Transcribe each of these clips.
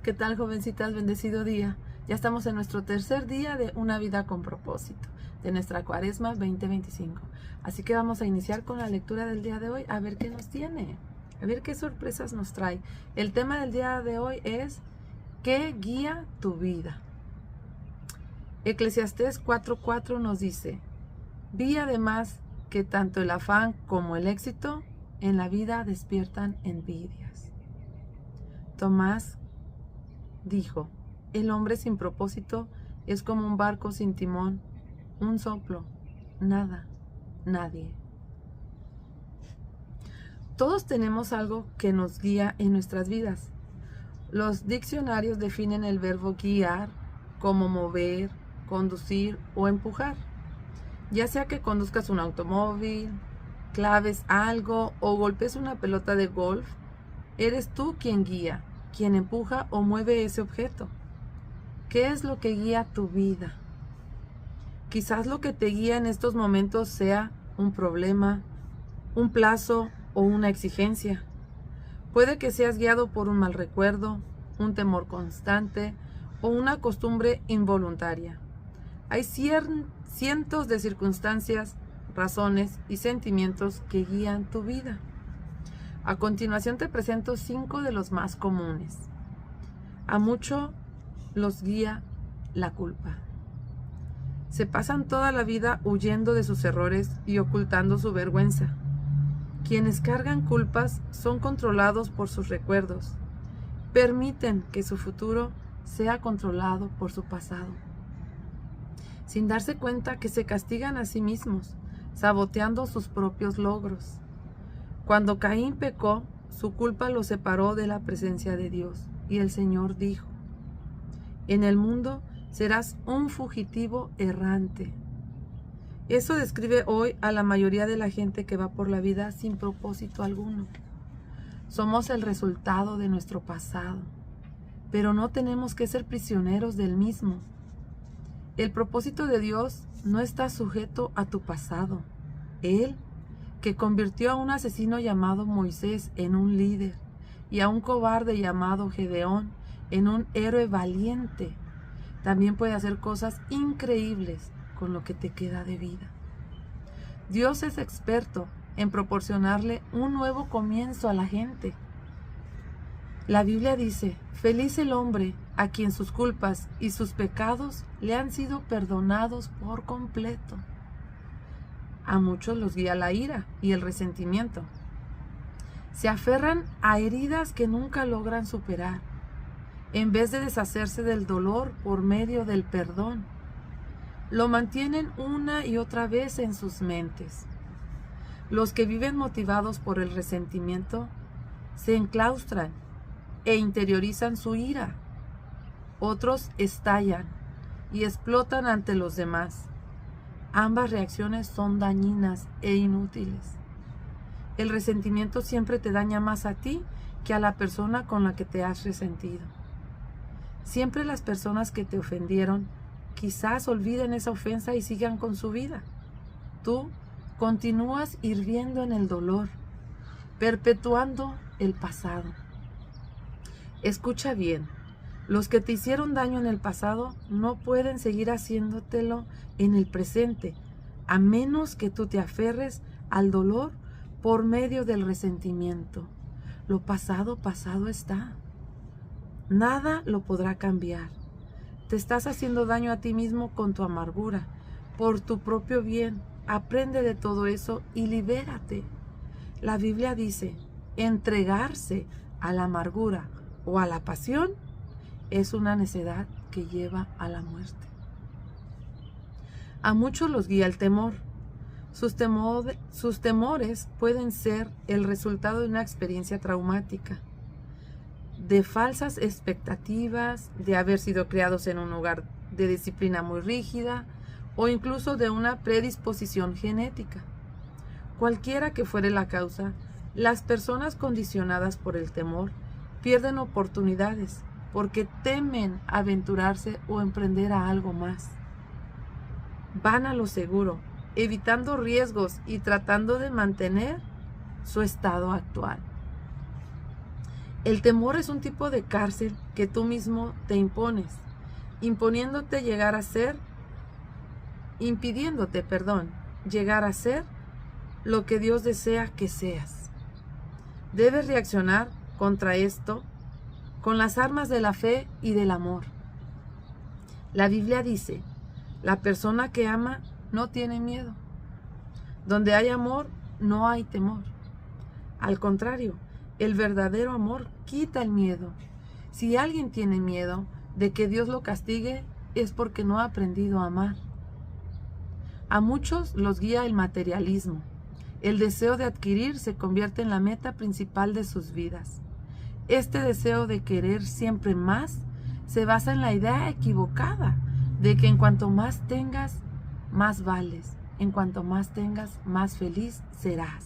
¿Qué tal, jovencitas? Bendecido día. Ya estamos en nuestro tercer día de Una vida con propósito, de nuestra Cuaresma 2025. Así que vamos a iniciar con la lectura del día de hoy, a ver qué nos tiene, a ver qué sorpresas nos trae. El tema del día de hoy es ¿qué guía tu vida? Eclesiastés 4:4 nos dice: vi además que tanto el afán como el éxito en la vida despiertan envidias. Tomás dijo: el hombre sin propósito es como un barco sin timón, un soplo, nada, nadie. Todos tenemos algo que nos guía en nuestras vidas. Los diccionarios definen el verbo guiar como mover, conducir o empujar. Ya sea que conduzcas un automóvil, claves algo o golpes una pelota de golf, eres tú quien guía, quien empuja o mueve ese objeto. ¿Qué es lo que guía tu vida? Quizás lo que te guía en estos momentos sea un problema, un plazo o una exigencia. Puede que seas guiado por un mal recuerdo, un temor constante o una costumbre involuntaria. Hay cientos de circunstancias, razones y sentimientos que guían tu vida. A continuación te presento 5 de los más comunes. A muchos los guía la culpa. Se pasan toda la vida huyendo de sus errores y ocultando su vergüenza. Quienes cargan culpas son controlados por sus recuerdos. Permiten que su futuro sea controlado por su pasado, sin darse cuenta que se castigan a sí mismos, saboteando sus propios logros. Cuando Caín pecó, su culpa lo separó de la presencia de Dios, y el Señor dijo: en el mundo serás un fugitivo errante. Eso describe hoy a la mayoría de la gente que va por la vida sin propósito alguno. Somos el resultado de nuestro pasado, pero no tenemos que ser prisioneros del mismo. El propósito de Dios no está sujeto a tu pasado. Él, que convirtió a un asesino llamado Moisés en un líder y a un cobarde llamado Gedeón en un héroe valiente, también puede hacer cosas increíbles con lo que te queda de vida. Dios es experto en proporcionarle un nuevo comienzo a la gente. La Biblia dice: feliz el hombre a quien sus culpas y sus pecados le han sido perdonados por completo. A muchos los guía la ira y el resentimiento. Se aferran a heridas que nunca logran superar, en vez de deshacerse del dolor por medio del perdón. Lo mantienen una y otra vez en sus mentes. Los que viven motivados por el resentimiento se enclaustran e interiorizan su ira. Otros estallan y explotan ante los demás. Ambas reacciones son dañinas e inútiles. El resentimiento siempre te daña más a ti que a la persona con la que te has resentido. Siempre las personas que te ofendieron quizás olviden esa ofensa y sigan con su vida. Tú continúas hirviendo en el dolor, perpetuando el pasado. Escucha bien, los que te hicieron daño en el pasado no pueden seguir haciéndotelo en el presente, a menos que tú te aferres al dolor por medio del resentimiento. Lo pasado, pasado está. Nada lo podrá cambiar. Te estás haciendo daño a ti mismo con tu amargura, por tu propio bien. Aprende de todo eso y libérate. La Biblia dice: entregarse a la amargura o a la pasión es una necedad que lleva a la muerte. A muchos los guía el temor. Sus temores pueden ser el resultado de una experiencia traumática, de falsas expectativas, de haber sido criados en un hogar de disciplina muy rígida o incluso de una predisposición genética. Cualquiera que fuere la causa, las personas condicionadas por el temor pierden oportunidades porque temen aventurarse o emprender a algo más. Van a lo seguro, evitando riesgos y tratando de mantener su estado actual. El temor es un tipo de cárcel que tú mismo te impones, impidiéndote, llegar a ser lo que Dios desea que seas. Debes reaccionar contra esto con las armas de la fe y del amor. La Biblia dice, la persona que ama no tiene miedo. Donde hay amor, no hay temor. Al contrario, el verdadero amor quita el miedo. Si alguien tiene miedo de que Dios lo castigue, es porque no ha aprendido a amar. A muchos los guía el materialismo. El deseo de adquirir se convierte en la meta principal de sus vidas. Este deseo de querer siempre más se basa en la idea equivocada de que en cuanto más tengas, más vales. En cuanto más tengas, más feliz serás.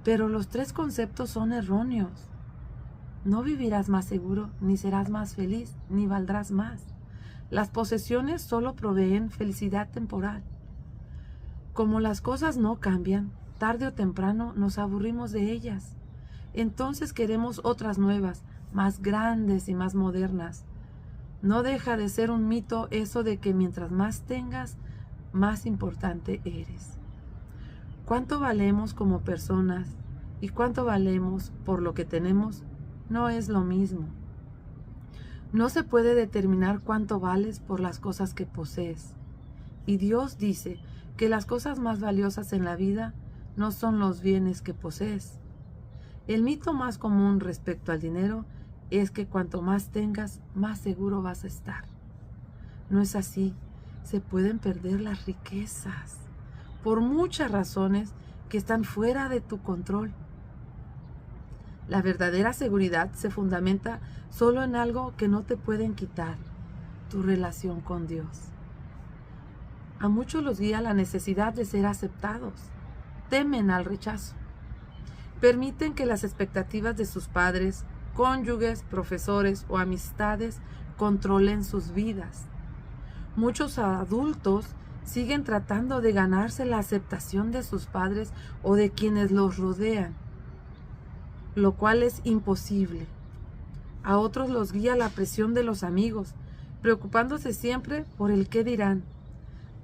Pero los tres conceptos son erróneos. No vivirás más seguro, ni serás más feliz, ni valdrás más. Las posesiones solo proveen felicidad temporal. Como las cosas no cambian, tarde o temprano nos aburrimos de ellas. Entonces queremos otras nuevas, más grandes y más modernas. No deja de ser un mito eso de que mientras más tengas, más importante eres. ¿Cuánto valemos como personas y cuánto valemos por lo que tenemos? No es lo mismo. No se puede determinar cuánto vales por las cosas que posees. Y Dios dice que las cosas más valiosas en la vida no son los bienes que posees. El mito más común respecto al dinero es que cuanto más tengas, más seguro vas a estar. No es así. Se pueden perder las riquezas por muchas razones que están fuera de tu control. La verdadera seguridad se fundamenta solo en algo que no te pueden quitar: tu relación con Dios. A muchos los guía la necesidad de ser aceptados. Temen al rechazo. Permiten que las expectativas de sus padres, cónyuges, profesores o amistades controlen sus vidas. Muchos adultos siguen tratando de ganarse la aceptación de sus padres o de quienes los rodean, lo cual es imposible. A otros los guía la presión de los amigos, preocupándose siempre por el qué dirán.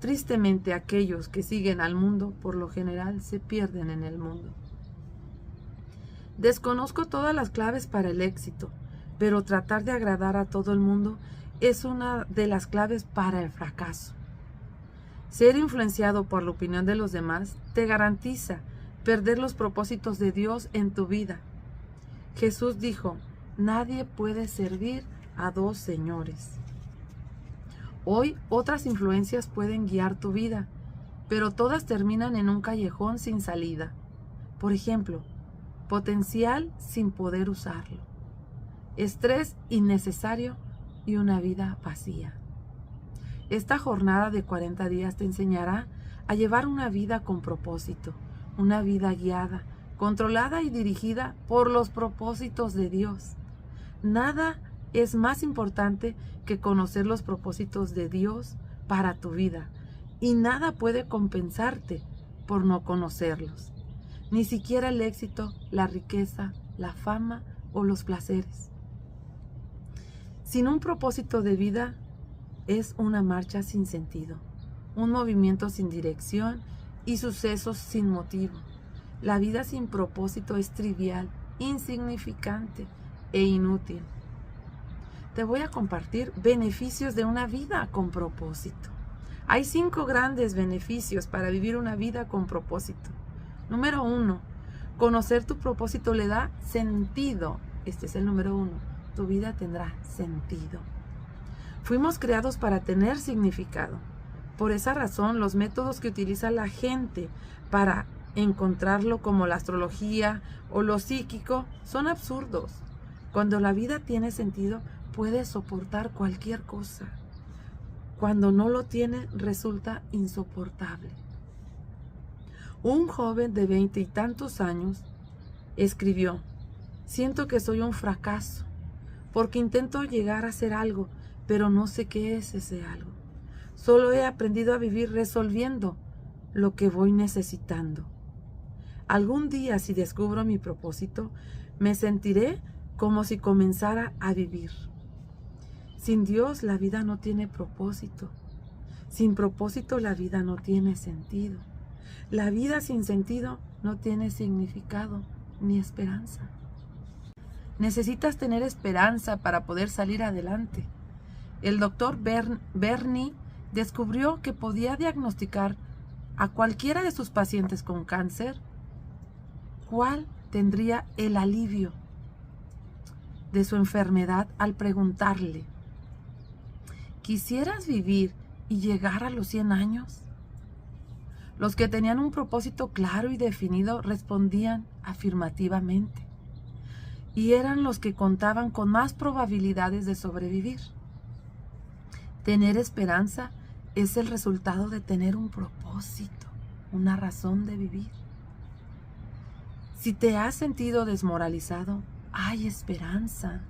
Tristemente, aquellos que siguen al mundo, por lo general, se pierden en el mundo. Desconozco todas las claves para el éxito, pero tratar de agradar a todo el mundo es una de las claves para el fracaso. Ser influenciado por la opinión de los demás te garantiza perder los propósitos de Dios en tu vida. Jesús dijo, nadie puede servir a dos señores. Hoy otras influencias pueden guiar tu vida, pero todas terminan en un callejón sin salida. Por ejemplo, potencial sin poder usarlo, estrés innecesario y una vida vacía. Esta jornada de 40 días te enseñará a llevar una vida con propósito, una vida guiada, controlada y dirigida por los propósitos de Dios. Nada es más importante que conocer los propósitos de Dios para tu vida, y nada puede compensarte por no conocerlos, ni siquiera el éxito, la riqueza, la fama o los placeres. Sin un propósito de vida es una marcha sin sentido, un movimiento sin dirección y sucesos sin motivo. La vida sin propósito es trivial, insignificante e inútil. Te voy a compartir beneficios de una vida con propósito. Hay 5 grandes beneficios para vivir una vida con propósito. Número 1, conocer tu propósito le da sentido. Este es el número 1. Tu vida tendrá sentido. Fuimos creados para tener significado. Por esa razón, los métodos que utiliza la gente para encontrarlo, como la astrología o lo psíquico, son absurdos. Cuando la vida tiene sentido, puedes soportar cualquier cosa. Cuando no lo tiene, resulta insoportable. Un joven de 20 y tantos años escribió: siento que soy un fracaso, porque intento llegar a ser algo, pero no sé qué es ese algo. Solo he aprendido a vivir resolviendo lo que voy necesitando. Algún día, si descubro mi propósito, me sentiré como si comenzara a vivir. Sin Dios la vida no tiene propósito. Sin propósito la vida no tiene sentido. La vida sin sentido no tiene significado ni esperanza. Necesitas tener esperanza para poder salir adelante. El doctor Bernie descubrió que podía diagnosticar a cualquiera de sus pacientes con cáncer cuál tendría el alivio de su enfermedad al preguntarle: ¿quisieras vivir y llegar a los 100 años? Los que tenían un propósito claro y definido respondían afirmativamente, y eran los que contaban con más probabilidades de sobrevivir. Tener esperanza es el resultado de tener un propósito, una razón de vivir. Si te has sentido desmoralizado, hay esperanza.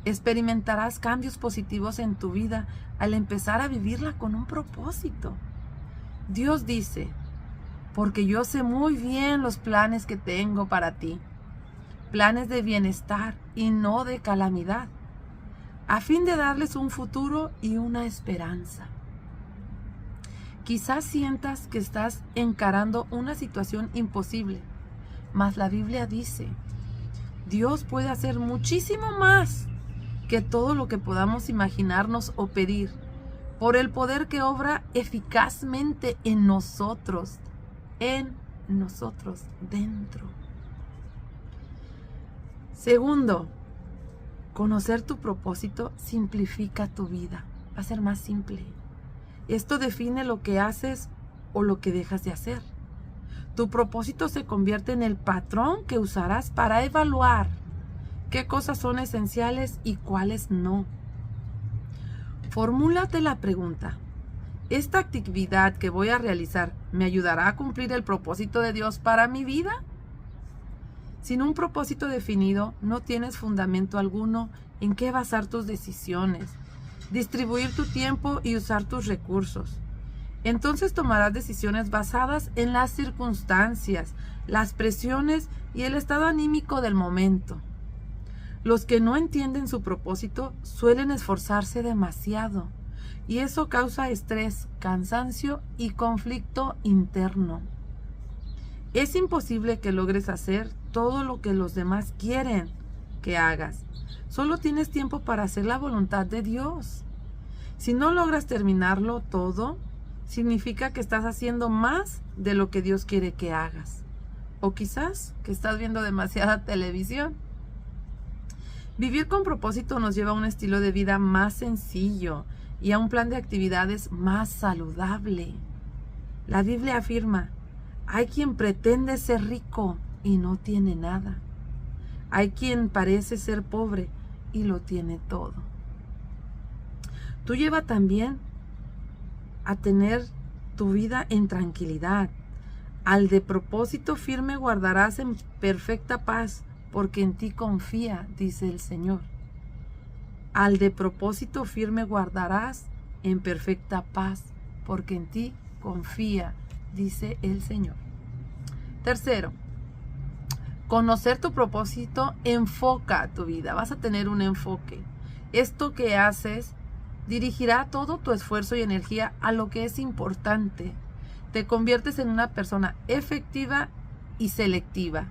Experimentarás cambios positivos en tu vida al empezar a vivirla con un propósito. Dios dice: porque yo sé muy bien los planes que tengo para ti, planes de bienestar y no de calamidad, a fin de darles un futuro y una esperanza. Quizás sientas que estás encarando una situación imposible, mas la Biblia dice: Dios puede hacer muchísimo más que todo lo que podamos imaginarnos o pedir, por el poder que obra eficazmente en nosotros dentro. Segundo, conocer tu propósito simplifica tu vida, va a ser más simple. Esto define lo que haces o lo que dejas de hacer. Tu propósito se convierte en el patrón que usarás para evaluar qué cosas son esenciales y cuáles no. Formúlate la pregunta: ¿esta actividad que voy a realizar me ayudará a cumplir el propósito de Dios para mi vida? Sin un propósito definido, no tienes fundamento alguno en qué basar tus decisiones, distribuir tu tiempo y usar tus recursos. Entonces tomarás decisiones basadas en las circunstancias, las presiones y el estado anímico del momento. Los que no entienden su propósito suelen esforzarse demasiado, y eso causa estrés, cansancio y conflicto interno. Es imposible que logres hacer todo lo que los demás quieren que hagas. Solo tienes tiempo para hacer la voluntad de Dios. Si no logras terminarlo todo, significa que estás haciendo más de lo que Dios quiere que hagas. O quizás que estás viendo demasiada televisión. Vivir con propósito nos lleva a un estilo de vida más sencillo y a un plan de actividades más saludable. La Biblia afirma: hay quien pretende ser rico y no tiene nada. Hay quien parece ser pobre y lo tiene todo. Tú lleva también a tener tu vida en tranquilidad. Al de propósito firme guardarás en perfecta paz, porque en ti confía, dice el Señor. Al de propósito firme guardarás en perfecta paz, porque en ti confía, dice el Señor. Tercero, conocer tu propósito enfoca tu vida. Vas a tener un enfoque. Esto que haces dirigirá todo tu esfuerzo y energía a lo que es importante. Te conviertes en una persona efectiva y selectiva.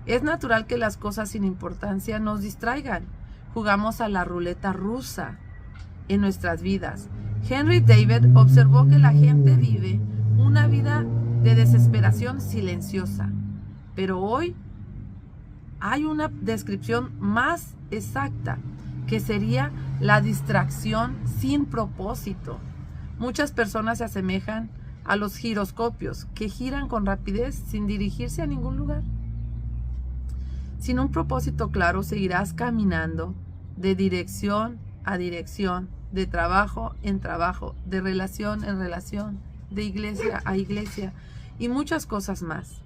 Es natural que las cosas sin importancia nos distraigan. Jugamos a la ruleta rusa en nuestras vidas. Henry David observó que la gente vive una vida de desesperación silenciosa. Pero hoy hay una descripción más exacta, que sería la distracción sin propósito. Muchas personas se asemejan a los giroscopios, que giran con rapidez sin dirigirse a ningún lugar. Sin un propósito claro, seguirás caminando de dirección a dirección, de trabajo en trabajo, de relación en relación, de iglesia a iglesia y muchas cosas más,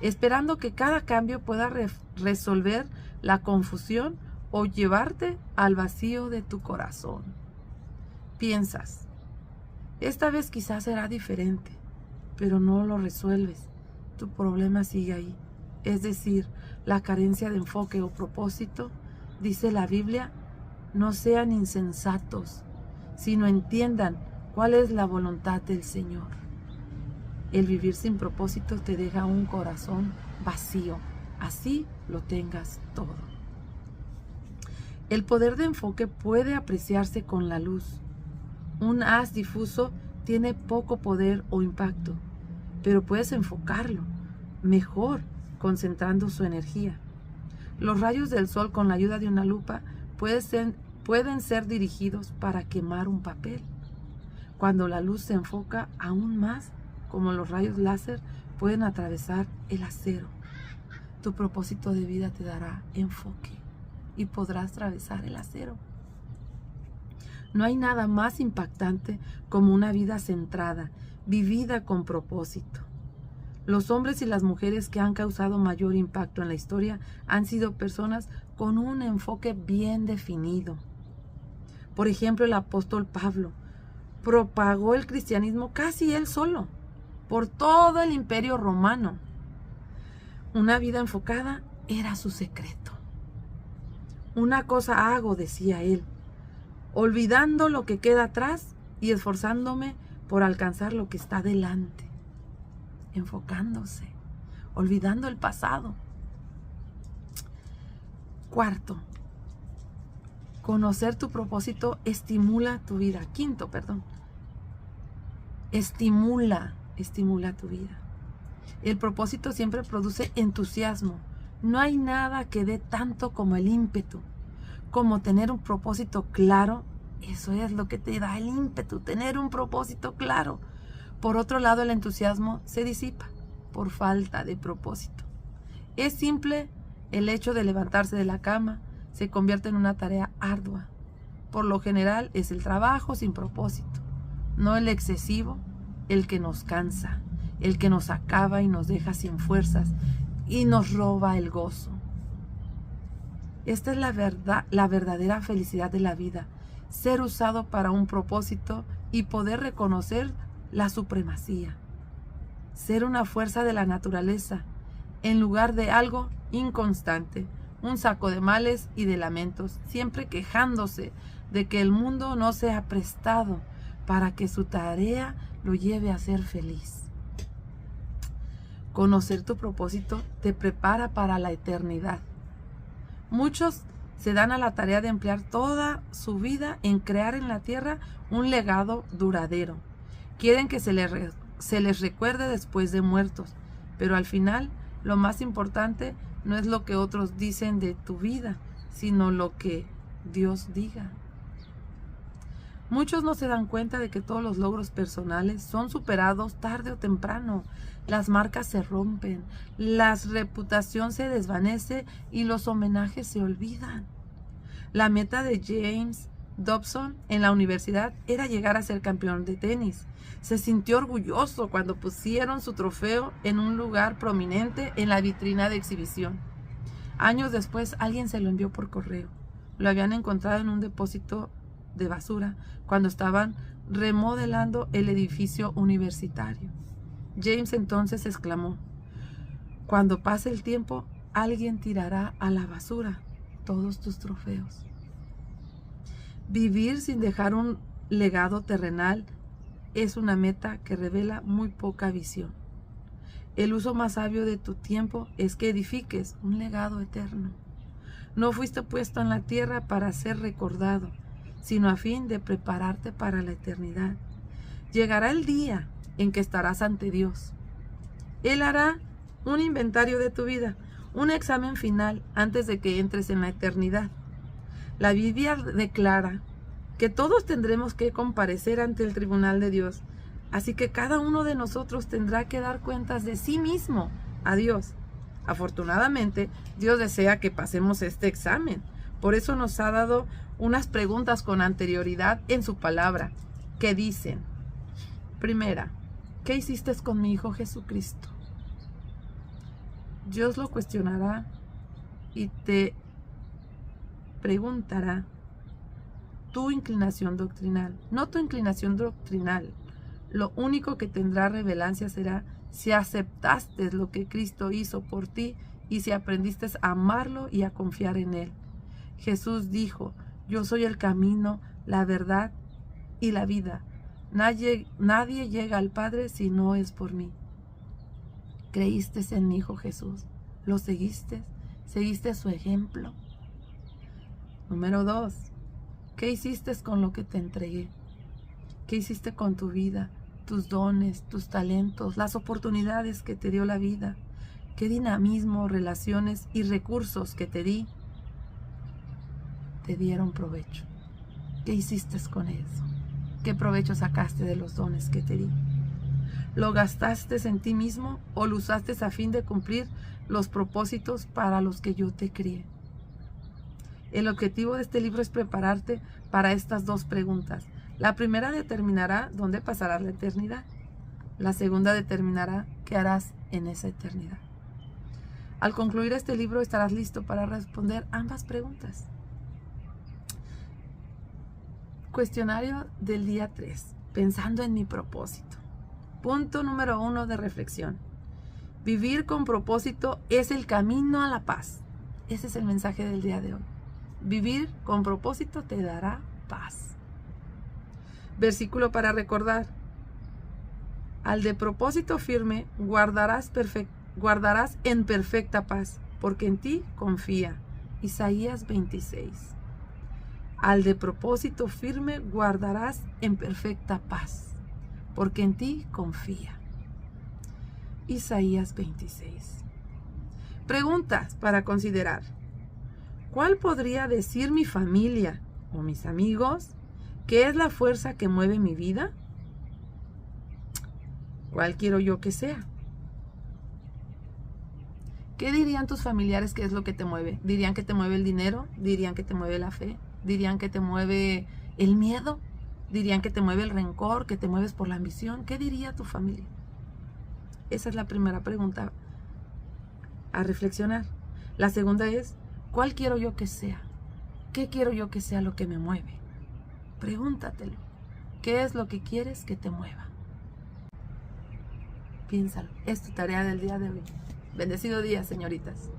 esperando que cada cambio pueda resolver la confusión o llevarte al vacío de tu corazón. Piensas: esta vez quizás será diferente, pero no lo resuelves. Tu problema sigue ahí. Es decir, la carencia de enfoque o propósito, dice la Biblia, no sean insensatos, sino entiendan cuál es la voluntad del Señor. El vivir sin propósito te deja un corazón vacío, así lo tengas todo. El poder de enfoque puede apreciarse con la luz. Un haz difuso tiene poco poder o impacto, pero puedes enfocarlo mejor concentrando su energía. Los rayos del sol con la ayuda de una lupa pueden ser dirigidos para quemar un papel. Cuando la luz se enfoca aún más, como los rayos láser, pueden atravesar el acero. Tu propósito de vida te dará enfoque y podrás atravesar el acero. No hay nada más impactante como una vida centrada, vivida con propósito. Los hombres y las mujeres que han causado mayor impacto en la historia han sido personas con un enfoque bien definido. Por ejemplo, el apóstol Pablo propagó el cristianismo casi él solo, por todo el imperio romano. Una vida enfocada era su secreto. Una cosa hago, decía él, olvidando lo que queda atrás y esforzándome por alcanzar lo que está delante. Enfocándose, olvidando el pasado. Cuarto, conocer tu propósito estimula tu vida. Quinto, estimula tu vida. El propósito siempre produce entusiasmo. No hay nada que dé tanto como el ímpetu, como tener un propósito claro. Eso es lo que te da el ímpetu, tener un propósito claro. Por otro lado, el entusiasmo se disipa por falta de propósito. Es simple, el hecho de levantarse de la cama se convierte en una tarea ardua. Por lo general es el trabajo sin propósito, no el excesivo, el que nos cansa, el que nos acaba y nos deja sin fuerzas y nos roba el gozo. Esta es la verdadera felicidad de la vida, ser usado para un propósito y poder reconocer la supremacía, ser una fuerza de la naturaleza en lugar de algo inconstante, un saco de males y de lamentos, siempre quejándose de que el mundo no se ha prestado para que su tarea lo lleve a ser feliz. Conocer tu propósito te prepara para la eternidad. Muchos se dan a la tarea de emplear toda su vida en crear en la tierra un legado duradero. Quieren que se les recuerde después de muertos, pero al final lo más importante no es lo que otros dicen de tu vida, sino lo que Dios diga. Muchos no se dan cuenta de que todos los logros personales son superados tarde o temprano. Las marcas se rompen, la reputación se desvanece y los homenajes se olvidan. La meta de James Dobson en la universidad era llegar a ser campeón de tenis. Se sintió orgulloso cuando pusieron su trofeo en un lugar prominente en la vitrina de exhibición. Años después, alguien se lo envió por correo. Lo habían encontrado en un depósito de basura cuando estaban remodelando el edificio universitario. James entonces exclamó: cuando pase el tiempo, alguien tirará a la basura todos tus trofeos. Vivir sin dejar un legado terrenal es una meta que revela muy poca visión. El uso más sabio de tu tiempo es que edifiques un legado eterno. No fuiste puesto en la tierra para ser recordado, sino a fin de prepararte para la eternidad. Llegará el día en que estarás ante Dios. Él hará un inventario de tu vida, un examen final antes de que entres en la eternidad. La Biblia declara que todos tendremos que comparecer ante el tribunal de Dios, así que cada uno de nosotros tendrá que dar cuentas de sí mismo a Dios. Afortunadamente, Dios desea que pasemos este examen. Por eso nos ha dado unas preguntas con anterioridad en su palabra, que dicen: primera, ¿qué hiciste con mi Hijo Jesucristo? Dios lo cuestionará y te preguntará tu inclinación doctrinal, no tu inclinación doctrinal. Lo único que tendrá relevancia será si aceptaste lo que Cristo hizo por ti y si aprendiste a amarlo y a confiar en Él. Jesús dijo: yo soy el camino, la verdad y la vida. Nadie llega al Padre si no es por mí. ¿Creíste en mi Hijo Jesús? ¿Lo seguiste? ¿Seguiste su ejemplo? Número 2. ¿Qué hiciste con lo que te entregué? ¿Qué hiciste con tu vida, tus dones, tus talentos, las oportunidades que te dio la vida? ¿Qué dinamismo, relaciones y recursos que te di te dieron provecho? ¿Qué hiciste con eso? ¿Qué provecho sacaste de los dones que te di? ¿Lo gastaste en ti mismo o lo usaste a fin de cumplir los propósitos para los que yo te crié? El objetivo de este libro es prepararte para estas dos preguntas. La primera determinará dónde pasarás la eternidad. La segunda determinará qué harás en esa eternidad. Al concluir este libro estarás listo para responder ambas preguntas. Cuestionario del día 3. Pensando en mi propósito. Punto número 1 de reflexión. Vivir con propósito es el camino a la paz. Ese es el mensaje del día de hoy. Vivir con propósito te dará paz. Versículo para recordar. Al de propósito firme guardarás en perfecta paz, porque en ti confía. Isaías 26. Al de propósito firme guardarás en perfecta paz, porque en ti confía. Isaías 26. Preguntas para considerar. ¿Cuál podría decir mi familia o mis amigos que es la fuerza que mueve mi vida? ¿Cuál quiero yo que sea? ¿Qué dirían tus familiares que es lo que te mueve? ¿Dirían que te mueve el dinero? ¿Dirían que te mueve la fe? ¿Dirían que te mueve el miedo? ¿Dirían que te mueve el rencor? ¿Que te mueves por la ambición? ¿Qué diría tu familia? Esa es la primera pregunta a reflexionar. La segunda es, ¿cuál quiero yo que sea? ¿Qué quiero yo que sea lo que me mueve? Pregúntatelo. ¿Qué es lo que quieres que te mueva? Piénsalo. Es tu tarea del día de hoy. Bendecido día, señoritas.